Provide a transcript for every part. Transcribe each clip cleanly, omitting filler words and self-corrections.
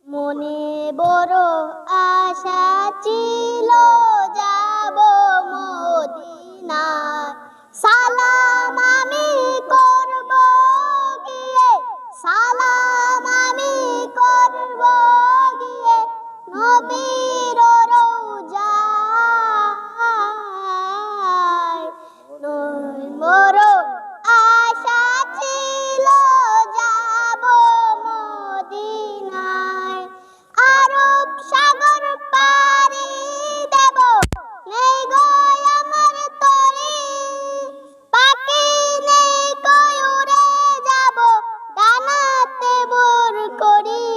মনে বড় আশা ছিল যাব মদিনায়, সালাম আমি করব গিয়ে, সালাম আমি করব গিয়ে নবীর রওজায়। বড় আশা ছিল যাব মদিনায়, আরব সাগর পাড়ি দেব, নেই গো আমার তরি, পাখি নেই কই উড়ে যাব, ডানাতে ভর করি।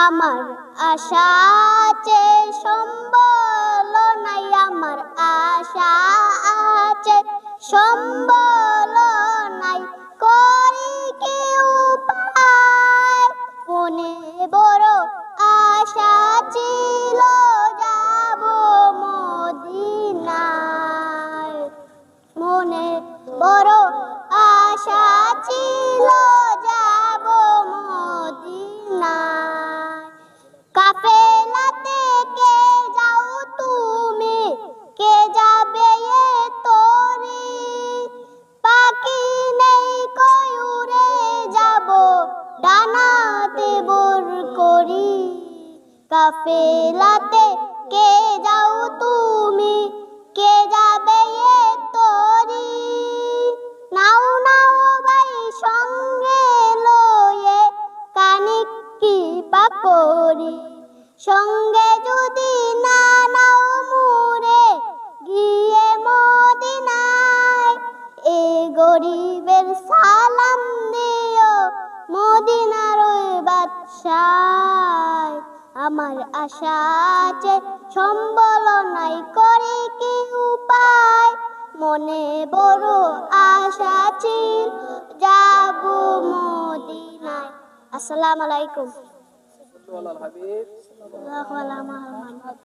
আমার আশা আছে সম্বল নাই, আমার আশা আছে সম্বল নাই, করি কি উপায়। মনে বড় আশা ছিল যাব মদিনায়, মনে বড় আশা ছিল যাব মদিনায়। কাফেলাতে কে যাও তুমি, কে যাবে এ তরি, পাখি নেই কই উড়ে যাব, ডানাতে ভর করি। কাফেলাতে কে যাও তুমি, কে যাবে এ তরি, নাও নাও ভাই সঙ্গে লয়ে কানিক কি পাকরি, সঙ্গে যদি না নাও মুরে গিয়ে মদিনায়, এ গরিবের সালাম দিও মদিনার ওই বাদশায়। আমার আশা আছে সম্বল নাই, করে কি উপায়। মনে বড় আশা ছিল যাব মদিনায়। আসসালামু আলাইকুম।